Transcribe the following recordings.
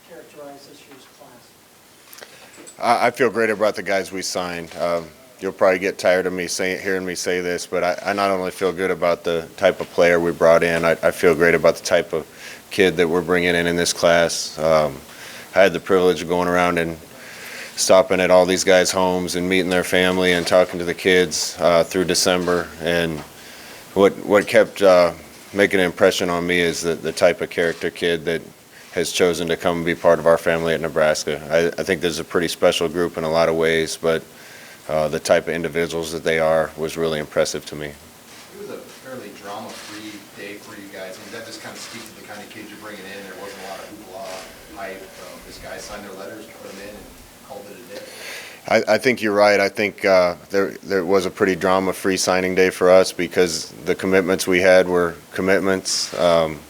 characterize this year's class? I feel great about the guys we signed. You'll probably get tired of me hearing me say this, but I not only feel good about the type of player we brought in, I feel great about the type of kid that we're bringing in this class. I had the privilege of going around and stopping at all these guys' homes and meeting their family and talking to the kids through December. And what kept making an impression on me is the type of character kid that has chosen to come and be part of our family at Nebraska. I think there's a pretty special group in a lot of ways, but the type of individuals that they are was really impressive to me. It was a fairly drama-free day for you guys. I mean, that just kind of speaks to the kind of kids you're bringing in. There wasn't a lot of hoopla, hype. This guy signed their letters, put them in, and called it a day. I think you're right. I think there was a pretty drama-free signing day for us because the commitments we had were commitments.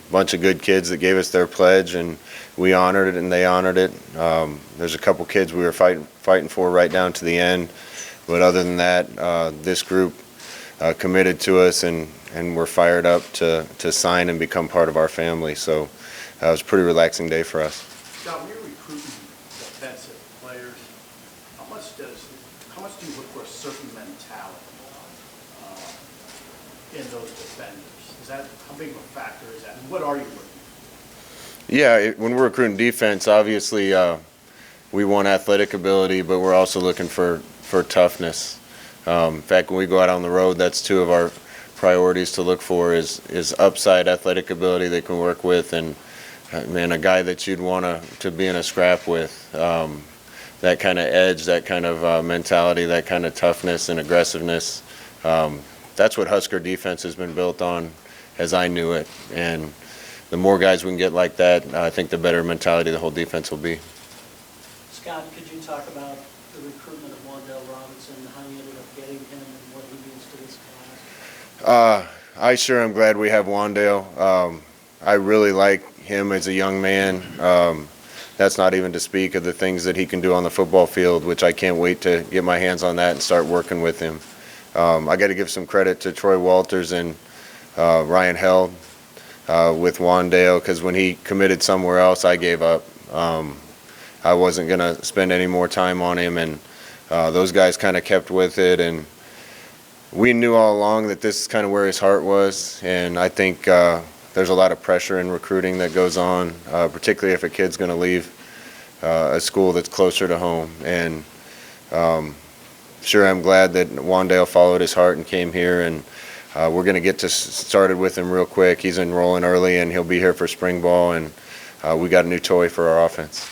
Bunch of good kids that gave us their pledge, and we honored it, and they honored it. There's a couple kids we were fighting for right down to the end, but other than that, this group committed to us, and we're fired up to sign and become part of our family. So it was a pretty relaxing day for us. Scott, when you're recruiting defensive players, how much do you look for a certain mentality in those defenders? Is that, how big of a factor is that? And what are you looking for? Yeah, when we're recruiting defense, obviously we want athletic ability, but we're also looking for toughness. In fact, when we go out on the road, that's two of our priorities to look for is upside athletic ability they can work with, and man, a guy that you'd want to be in a scrap with. That kind of edge, that kind of mentality, that kind of toughness and aggressiveness. That's what Husker defense has been built on as I knew it. And the more guys we can get like that, I think the better mentality the whole defense will be. Scott, could you talk about the recruitment of Wandale Robinson, how you ended up getting him and what he means to this class? I sure am glad we have Wandale. I really like him as a young man. That's not even to speak of the things that he can do on the football field, which I can't wait to get my hands on that and start working with him. I got to give some credit to Troy Walters and Ryan Held with Wandale, because when he committed somewhere else, I gave up. I wasn't going to spend any more time on him, and those guys kind of kept with it. And we knew all along that this is kind of where his heart was, and I think there's a lot of pressure in recruiting that goes on, particularly if a kid's going to leave a school that's closer to home. And sure, I'm glad that Wandale followed his heart and came here, and we're going to get started with him real quick. He's enrolling early, and he'll be here for spring ball, and we got a new toy for our offense.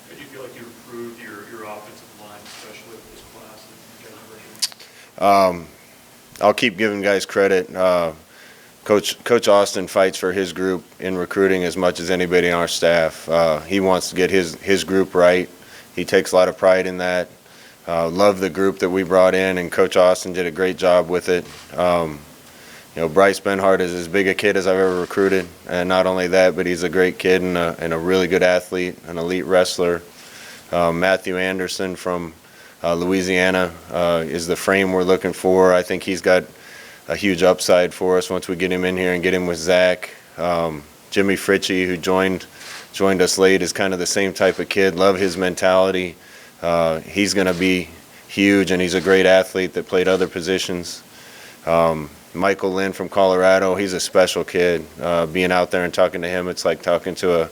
Do you feel like you improved your offensive line, especially with this class? I'll keep giving guys credit. Coach Austin fights for his group in recruiting as much as anybody on our staff. He wants to get his group right. He takes a lot of pride in that. Love the group that we brought in, and Coach Austin did a great job with it. Bryce Benhart is as big a kid as I've ever recruited, and not only that, but he's a great kid and a really good athlete, an elite wrestler. Matthew Anderson from Louisiana is the frame we're looking for. I think he's got a huge upside for us once we get him in here and get him with Zach. Jimmy Fritzsche, who joined us late, is kind of the same type of kid. Love his mentality. He's going to be huge, and he's a great athlete that played other positions. Michael Lynn from Colorado, he's a special kid. Being out there and talking to him, it's like talking to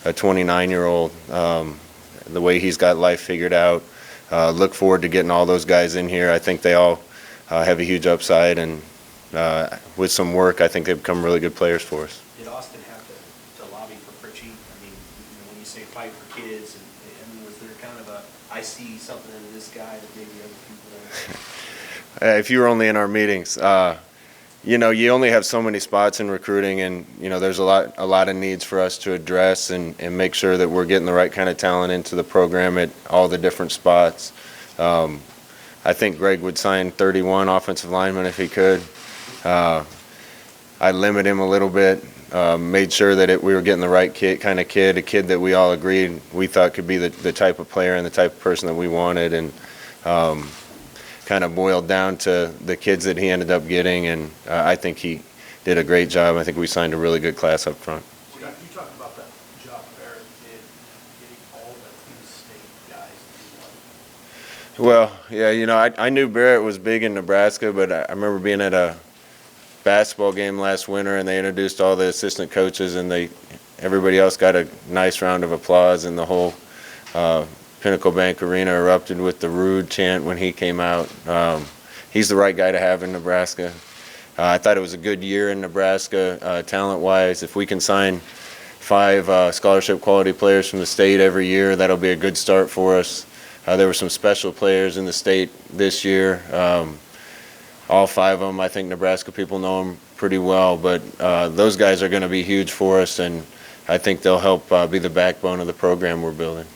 a 29-year-old. The way he's got life figured out. Look forward to getting all those guys in here. I think they all have a huge upside, and with some work, I think they've become really good players for us. Did Austin have to lobby for Fritzsche? I mean, when you say fight for kids, and was there kind of I see something in this guy that maybe other people don't? If you were only in our meetings, you only have so many spots in recruiting, and there's a lot of needs for us to address and make sure that we're getting the right kind of talent into the program at all the different spots. I think Greg would sign 31 offensive linemen if he could. I limit him a little bit, made sure that we were getting the right kind of kid, a kid that we all agreed we thought could be the type of player and the type of person that we wanted, and kind of boiled down to the kids that he ended up getting, and I think he did a great job. I think we signed a really good class up front. You talked about that job fair all the in-state guys do well? Well, yeah, you know, I knew Barrett was big in Nebraska, but I remember being at a basketball game last winter, and they introduced all the assistant coaches, and everybody else got a nice round of applause, and the whole Pinnacle Bank Arena erupted with the rude chant when he came out. He's the right guy to have in Nebraska. I thought it was a good year in Nebraska, talent-wise. If we can sign 5 scholarship quality players from the state every year, that'll be a good start for us. There were some special players in the state this year. All 5 of them, I think Nebraska people know them pretty well, but those guys are going to be huge for us, and I think they'll help be the backbone of the program we're building.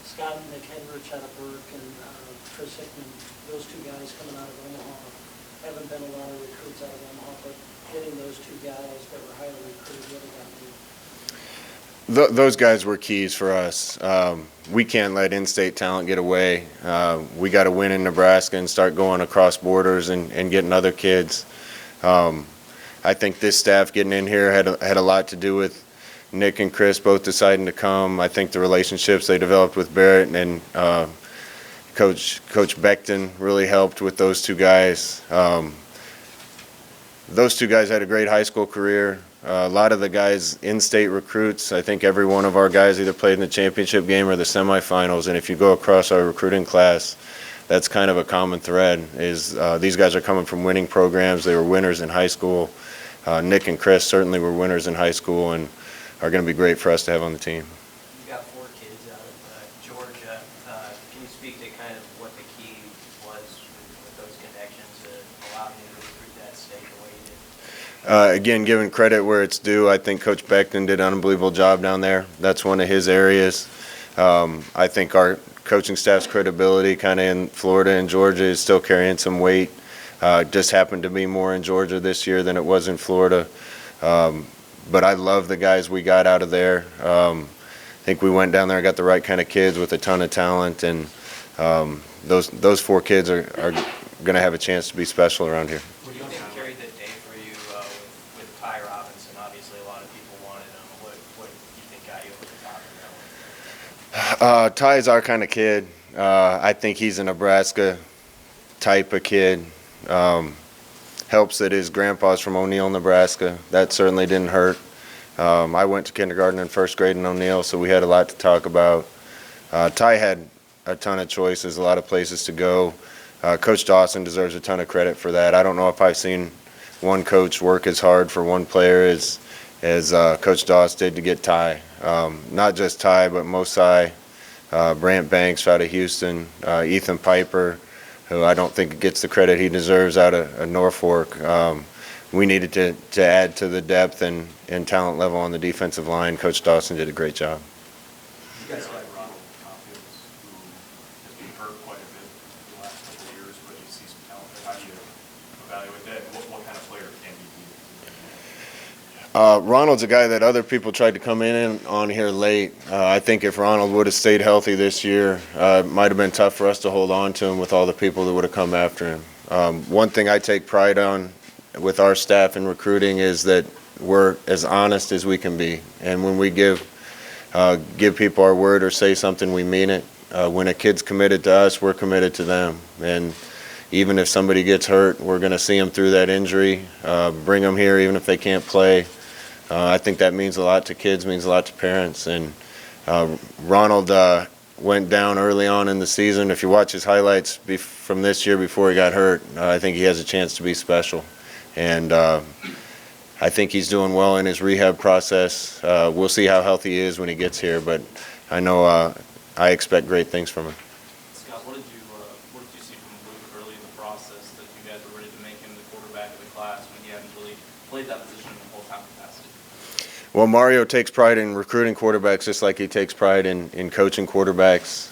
Scott and Nick Henrich out of Burke and Chris Hickman, those 2 guys coming out of Omaha. Haven't been a lot of recruits out of Omaha, but getting those 2 guys that were highly recruited really got me. Those guys were keys for us. We can't let in-state talent get away. We got to win in Nebraska and start going across borders and getting other kids. I think this staff getting in here had a lot to do with Nick and Chris both deciding to come. I think the relationships they developed with Barrett and Coach Beckton really helped with those 2 guys. Those 2 guys had a great high school career. A lot of the guys in-state recruits, I think every one of our guys either played in the championship game or the semifinals, and if you go across our recruiting class, that's kind of a common thread, is these guys are coming from winning programs. They were winners in high school. Nick and Chris certainly were winners in high school and are going to be great for us to have on the team. You got 4 kids out of Georgia. Can you speak to kind of what the key was with those connections that allowed you to recruit that state the way you did? Again, giving credit where it's due, I think Coach Beckton did an unbelievable job down there. That's one of his areas. I think our coaching staff's credibility kind of in Florida and Georgia is still carrying some weight. Just happened to be more in Georgia this year than it was in Florida. But I love the guys we got out of there. I think we went down there and got the right kind of kids with a ton of talent, and those 4 kids are going to have a chance to be special around here. What do you think carried the day for you with Ty Robinson? Obviously, a lot of people wanted him. What do you think got you over the top of that one? Ty's our kind of kid. I think he's a Nebraska type of kid. Helps that his grandpa's from O'Neill, Nebraska. That certainly didn't hurt. I went to kindergarten and 1st grade in O'Neill, so we had a lot to talk about. Ty had a ton of choices, a lot of places to go. Coach Dawson deserves a ton of credit for that. I don't know if I've seen one coach work as hard for one player as Coach Dawson did to get Ty. Not just Ty, but Mosai, Brant Banks out of Houston, Ethan Piper, who I don't think gets the credit he deserves out of Norfolk. We needed to add to the depth and talent level on the defensive line. Coach Dawson did a great job. You guys like Ronald Thompkins, who has been hurt quite a bit the last couple of years, but you see some talent there. How do you evaluate that? What kind of player can he be? Ronald's a guy that other people tried to come in on here late. I think if Ronald would have stayed healthy this year, it might have been tough for us to hold on to him with all the people that would have come after him. One thing I take pride on with our staff in recruiting is that we're as honest as we can be. And when we give people our word or say something, we mean it. When a kid's committed to us, we're committed to them. And even if somebody gets hurt, we're going to see them through that injury, bring them here even if they can't play. I think that means a lot to kids, means a lot to parents. And Ronald went down early on in the season. If you watch his highlights from this year before he got hurt, I think he has a chance to be special. And I think he's doing well in his rehab process. We'll see how healthy he is when he gets here, but I know I expect great things from him. Scott, what did you see from Luke early in the process that you guys were ready to make him the quarterback of the class when he hadn't really played that position in the full-time capacity? Well, Mario takes pride in recruiting quarterbacks just like he takes pride in coaching quarterbacks.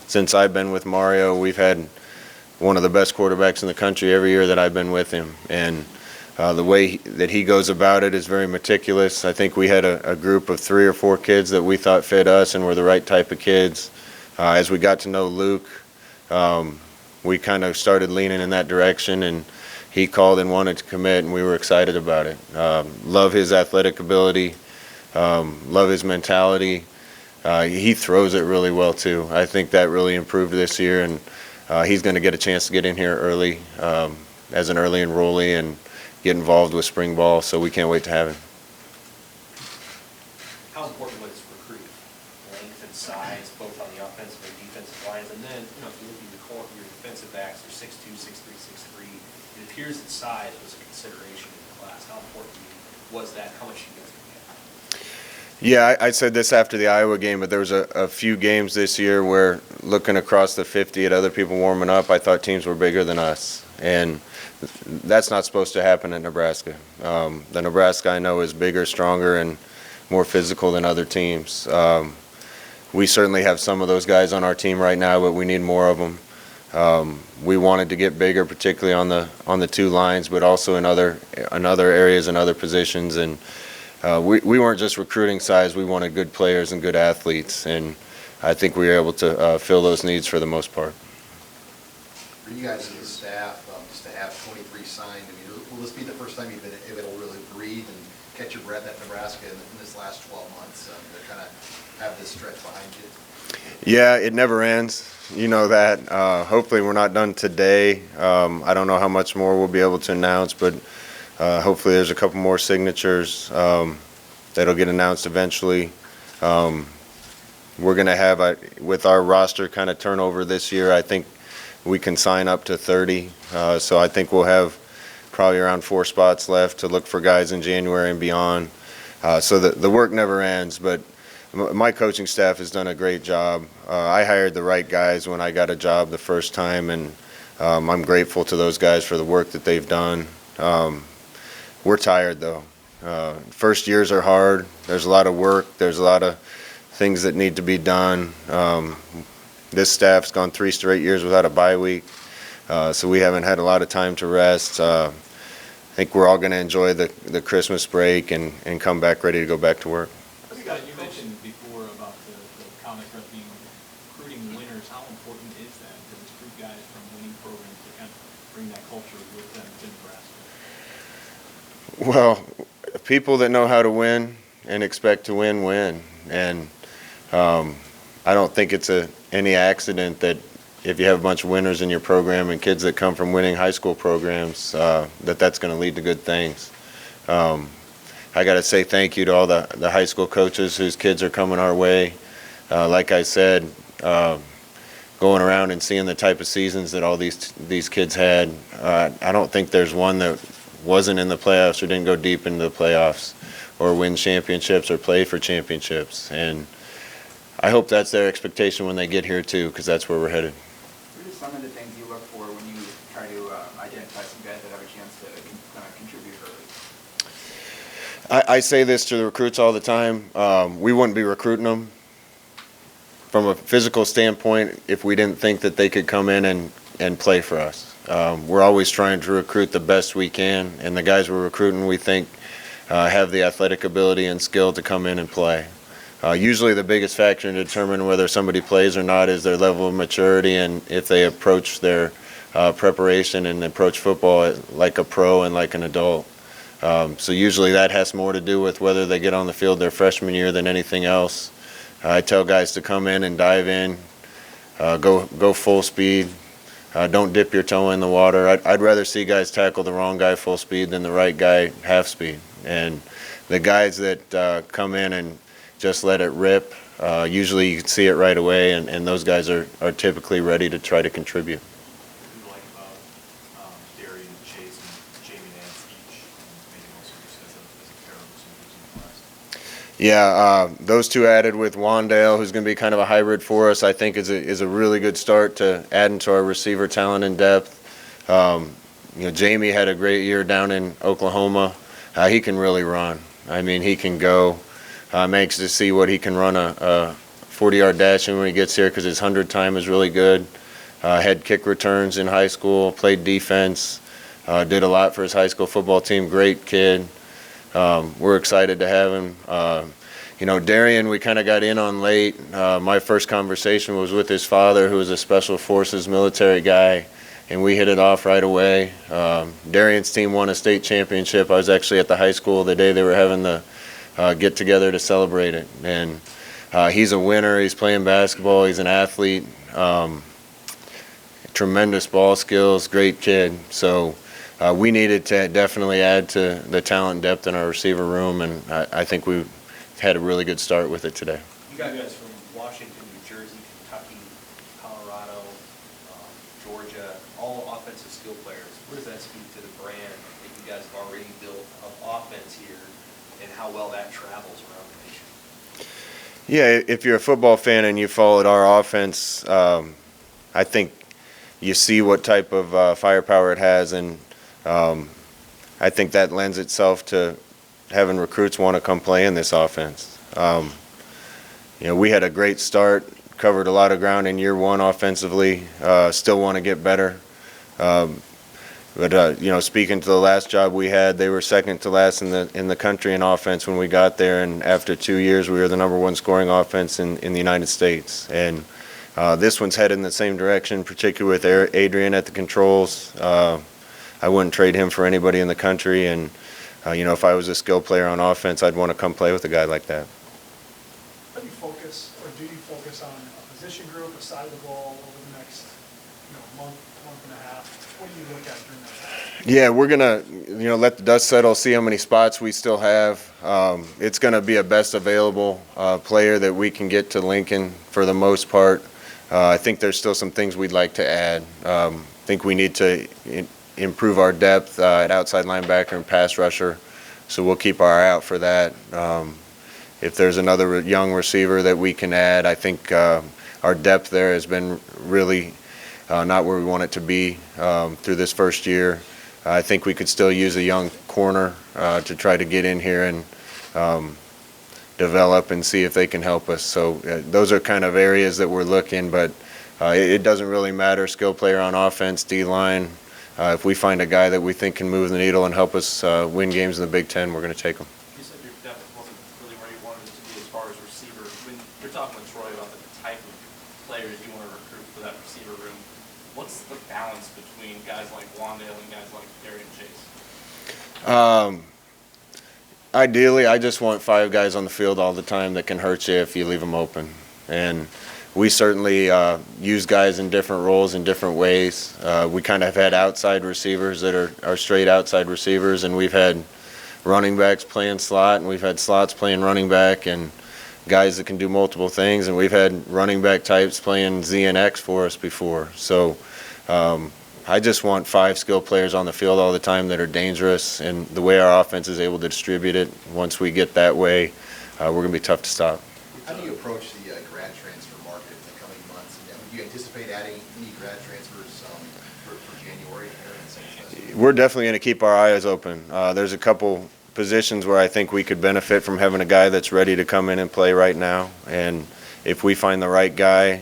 Since I've been with Mario, we've had one of the best quarterbacks in the country every year that I've been with him. And the way that he goes about it is very meticulous. I think we had a group of 3 or 4 kids that we thought fit us and were the right type of kids. As we got to know Luke, we kind of started leaning in that direction, and he called and wanted to commit, and we were excited about it. Love his athletic ability, love his mentality. He throws it really well too. I think that really improved this year, and he's going to get a chance to get in here early as an early enrollee and get involved with spring ball, so we can't wait to have him. How important was recruiting? Length and size, both on the offensive and defensive lines, and then, you know, if you look at your defensive backs, they're 6'2", 6'3", 6'3". It appears that size was a consideration in the class. How important was that? How much you guys can get? Yeah, I said this after the Iowa game, but there was a few games this year where looking across the 50 at other people warming up, I thought teams were bigger than us. And that's not supposed to happen in Nebraska. The Nebraska I know is bigger, stronger, and more physical than other teams. We certainly have some of those guys on our team right now, but we need more of them. We wanted to get bigger, particularly on the two lines, but also in other areas and other positions. And we weren't just recruiting size. We wanted good players and good athletes, and I think we were able to fill those needs for the most part. For you guys as a staff, just to have 23 signed, I mean, will this be the first time you've been able to really breathe and catch your breath at Nebraska in this last 12 months to kind of have this stretch behind you? Yeah, it never ends. You know that. Hopefully we're not done today. I don't know how much more we'll be able to announce, but hopefully there's a couple more signatures that'll get announced eventually. We're going to have, with our roster kind of turnover this year, I think we can sign up to 30. So I think we'll have probably around 4 spots left to look for guys in January and beyond. So the work never ends, but my coaching staff has done a great job. I hired the right guys when I got a job the first time, and I'm grateful to those guys for the work that they've done. We're tired, though. First years are hard. There's a lot of work. There's a lot of things that need to be done. This staff's gone 3 straight years without a bye week, so we haven't had a lot of time to rest. I think we're all going to enjoy the Christmas break and come back ready to go back to work. Scott, you mentioned before about the comment about being recruiting winners. How important is that to recruit guys from winning programs to kind of bring that culture with them to Nebraska? Well, people that know how to win and expect to win, win. And I don't think it's any accident that if you have a bunch of winners in your program and kids that come from winning high school programs, that's going to lead to good things. I got to say thank you to all the high school coaches whose kids are coming our way. Like I said, going around and seeing the type of seasons that all these kids had, I don't think there's one that wasn't in the playoffs or didn't go deep into the playoffs or win championships or play for championships. And I hope that's their expectation when they get here too, because that's where we're headed. What are some of the things you look for when you try to identify some guys that have a chance to contribute early? I say this to the recruits all the time. We wouldn't be recruiting them from a physical standpoint if we didn't think that they could come in and play for us. We're always trying to recruit the best we can, and the guys we're recruiting we think have the athletic ability and skill to come in and play. Usually the biggest factor in determining whether somebody plays or not is their level of maturity and if they approach their preparation and approach football like a pro and like an adult. So usually that has more to do with whether they get on the field their freshman year than anything else. I tell guys to come in and dive in, go full speed. Don't dip your toe in the water. I'd rather see guys tackle the wrong guy full speed than the right guy half speed. And the guys that come in and just let it rip, usually you can see it right away, and those guys are typically ready to try to contribute. What do you like about Darian, Chase, and Jamie Nance each, and maybe also just as a pair of receivers in the class? Yeah, those two added with Wandale, who's going to be kind of a hybrid for us, I think is a really good start to adding to our receiver talent and depth. Jamie had a great year down in Oklahoma. He can really run. I mean, he can go. I'm anxious to see what he can run a 40-yard dash in when he gets here because his 100 time is really good. Had kick returns in high school, played defense, did a lot for his high school football team. Great kid. We're excited to have him. Darian, we kind of got in on late. My first conversation was with his father, who was a Special Forces military guy, and we hit it off right away. Darian's team won a state championship. I was actually at the high school the day they were having the get together to celebrate it, and He's a winner. He's playing basketball. He's an athlete. Tremendous ball skills. Great kid. So we needed to definitely add to the talent depth in our receiver room, and I think we've had a really good start with it today. You got guys from Washington, New Jersey, Kentucky, Colorado, Georgia, all offensive skill players. What does that speak to the brand that you guys have already built of offense here and how well that travels around the nation? Yeah, if you're a football fan and you followed our offense, I think you see what type of firepower it has, and I think that lends itself to having recruits want to come play in this offense. We had a great start, covered a lot of ground in year one offensively, still want to get better. But speaking to the last job we had, they were second to last in the country in offense when we got there, and after 2 years, we were the number one scoring offense in the United States. And this one's headed in the same direction, particularly with Adrian at the controls. I wouldn't trade him for anybody in the country, and if I was a skill player on offense, I'd want to come play with a guy like that. How do you focus, or do you focus on a position group, a side of the ball over the next month and a half? What do you look at during that time? Yeah, we're gonna let the dust settle, see how many spots we still have. It's gonna be a best available player that we can get to Lincoln for the most part. I think there's still some things we'd like to add. I think we need to improve our depth at outside linebacker and pass rusher, so we'll keep our eye out for that. If there's another young receiver that we can add, I think our depth there has been really not where we want it to be through this first year. I think we could still use a young corner to try to get in here and develop and see if they can help us. So those are kind of areas that we're looking, but it doesn't really matter, skill player on offense, D-line. If we find a guy that we think can move the needle and help us win games in the Big Ten, we're going to take him. You said your depth wasn't really where you wanted it to be as far as receiver. When you're talking with Troy about the type of players you want to recruit for that receiver room, what's the balance between guys like Wandale and guys like Darian Chase? Ideally, I just want 5 guys on the field all the time that can hurt you if you leave them open. And we certainly use guys in different roles in different ways. We kind of have had outside receivers that are straight outside receivers, and we've had running backs playing slot, and we've had slots playing running back, and guys that can do multiple things, and we've had running back types playing Z and X for us before. So I just want 5 skilled players on the field all the time that are dangerous, and the way our offense is able to distribute it, once we get that way, we're going to be tough to stop. How do you approach the grad transfer market in the coming months? Do you anticipate adding any grad transfers for January? We're definitely going to keep our eyes open. There's a couple positions where I think we could benefit from having a guy that's ready to come in and play right now, and if we find the right guy,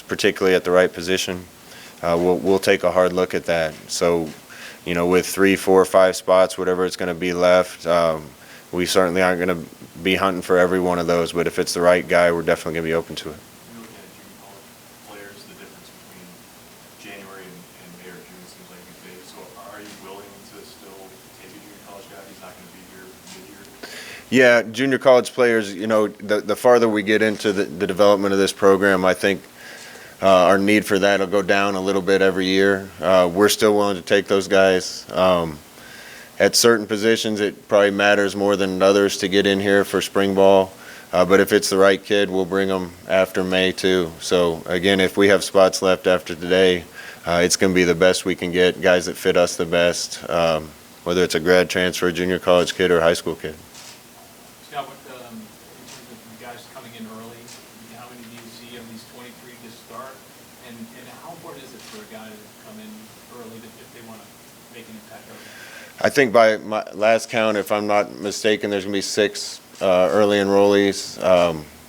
particularly at the right position, we'll take a hard look at that. So, with 3, 4, 5 spots, whatever it's going to be left, we certainly aren't going to be hunting for every one of those, but if it's the right guy, we're definitely going to be open to it. You're looking at junior college players, the difference between January and May or June seems like a big. So are you willing to still take a junior college guy? He's not going to be here mid-year? Yeah, junior college players, the farther we get into the development of this program, I think our need for that will go down a little bit every year. We're still willing to take those guys. At certain positions, it probably matters more than others to get in here for spring ball. But if it's the right kid, we'll bring them after May too. So again, if we have spots left after today, it's going to be the best we can get, guys that fit us the best, whether it's a grad transfer, junior college kid, or high school kid. Scott, in terms of the guys coming in early, how many do you see of these 23 to start? And how important is it for a guy to come in early if they want to make an impact early? I think by my last count, if I'm not mistaken, there's going to be 6 early enrollees.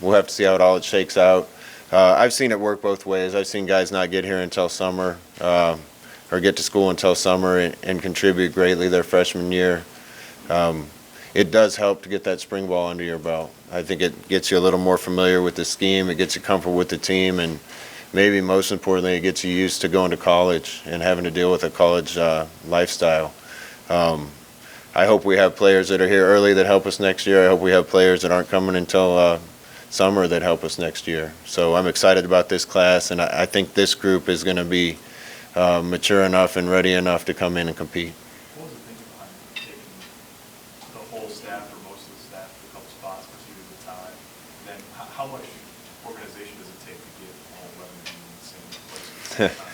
We'll have to see how it all shakes out. I've seen it work both ways. I've seen guys not get here until summer or get to school until summer and contribute greatly their freshman year. It does help to get that spring ball under your belt. I think it gets you a little more familiar with the scheme. It gets you comfortable with the team, and maybe most importantly, it gets you used to going to college and having to deal with a college lifestyle. I hope we have players that are here early that help us next year. I hope we have players that aren't coming until summer that help us next year. So I'm excited about this class, and I think this group is going to be mature enough and ready enough to come in and compete. What was the thinking behind taking the whole staff or most of the staff to a couple spots for 2 years at a time? And then how much organization does it take to get all 11 of you in the same place at the same time?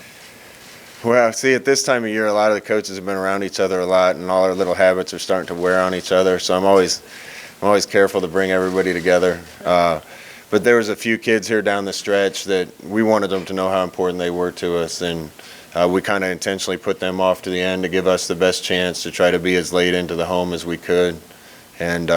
Well, see, at this time of year, a lot of the coaches have been around each other a lot, and all our little habits are starting to wear on each other. So I'm always careful to bring everybody together. But there was a few kids here down the stretch that we wanted them to know how important they were to us, and we kind of intentionally put them off to the end to give us the best chance to try to be as late into the home as we could. And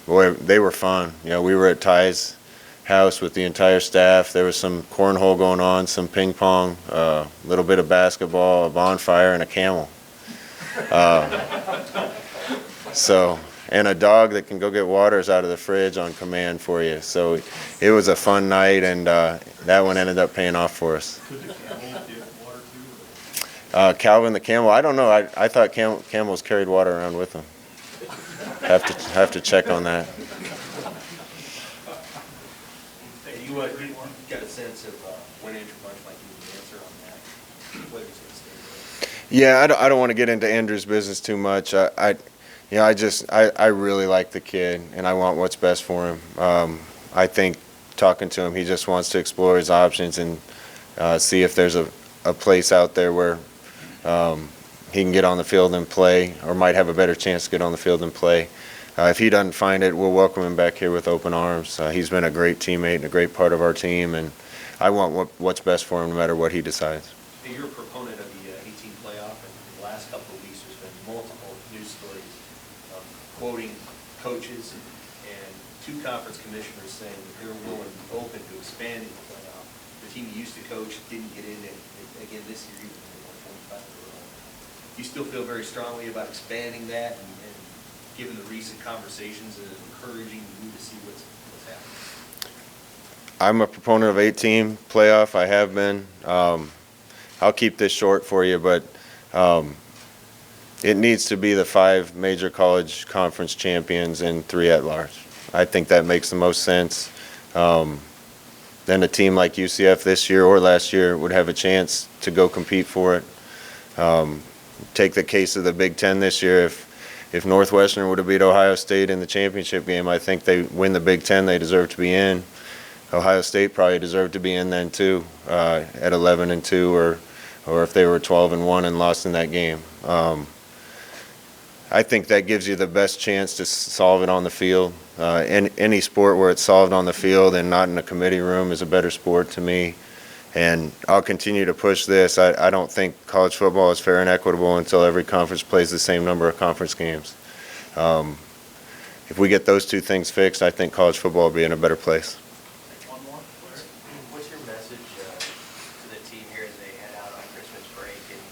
boy, they were fun. You know, we were at Ty's house with the entire staff. There was some cornhole going on, some ping pong, a little bit of basketball, a bonfire, and a camel. And a dog that can go get waters out of the fridge on command for you. So it was a fun night, and that one ended up paying off for us. Could the camel get water too? Calvin the camel, I don't know. I thought camels carried water around with them. Have to check on that. Hey, you got a sense of when Andrew Bunch might give you an answer on that, whether he's going to stay there? Yeah, I don't want to get into Andrew's business too much. I really like the kid, and I want what's best for him. I think talking to him, he just wants to explore his options and see if there's a place out there where he can get on the field and play, or might have a better chance to get on the field and play. If he doesn't find it, we'll welcome him back here with open arms. He's been a great teammate and a great part of our team, and I want what's best for him no matter what he decides. Hey, you're a proponent of the 18 playoff, and in the last couple of weeks there's been multiple news stories quoting coaches and 2 conference commissioners saying that they're willing and open to expanding the playoff. The team you used to coach didn't get in it again this year, even though they won 25 in a row. Do you still feel very strongly about expanding that and given the recent conversations and encouraging you to see what's happening? I'm a proponent of 8-team playoff. I have been. I'll keep this short for you, but it needs to be the 5 major college conference champions and 3 at large. I think that makes the most sense. Then a team like UCF this year or last year would have a chance to go compete for it. Take the case of the Big Ten this year. If Northwestern would have beat Ohio State in the championship game, I think they win the Big Ten, they deserve to be in. Ohio State probably deserved to be in then too, at 11-2, or if they were 12-1 and lost in that game. I think that gives you the best chance to solve it on the field. Any sport where it's solved on the field and not in a committee room is a better sport to me. And I'll continue to push this. I don't think college football is fair and equitable until every conference plays the same number of conference games. If we get those 2 things fixed, I think college football will be in a better place. One more. What's your message to the team here as they head out on Christmas break and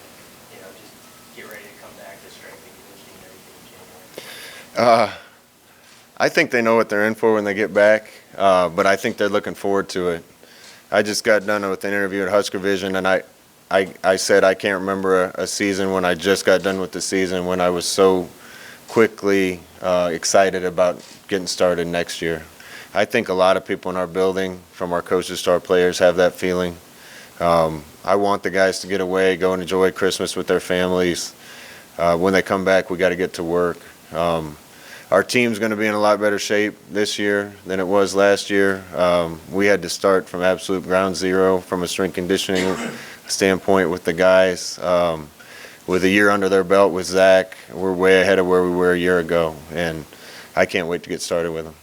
just get ready to come back to strength and conditioning and everything in January? I think they know what they're in for when they get back, but I think they're looking forward to it. I just got done with an interview at Husker Vision, and I said I can't remember a season when I just got done with the season when I was so quickly excited about getting started next year. I think a lot of people in our building, from our coaches to our players, have that feeling. I want the guys to get away, go and enjoy Christmas with their families. When they come back, we got to get to work. Our team's going to be in a lot better shape this year than it was last year. We had to start from absolute ground zero from a strength conditioning standpoint with the guys. With a year under their belt with Zach, we're way ahead of where we were a year ago, and I can't wait to get started with them.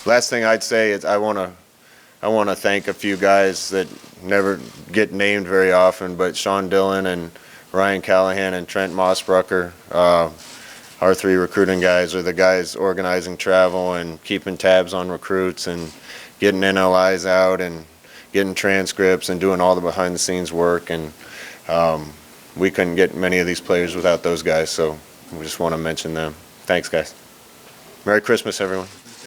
Last thing I'd say is I want to thank a few guys that never get named very often, but Sean Dillon and Ryan Callahan and Trent Mossbrucker. Our 3 recruiting guys are the guys organizing travel and keeping tabs on recruits and getting NLIs out and getting transcripts and doing all the behind-the-scenes work. And we couldn't get many of these players without those guys, so we just want to mention them. Thanks, guys. Merry Christmas, everyone.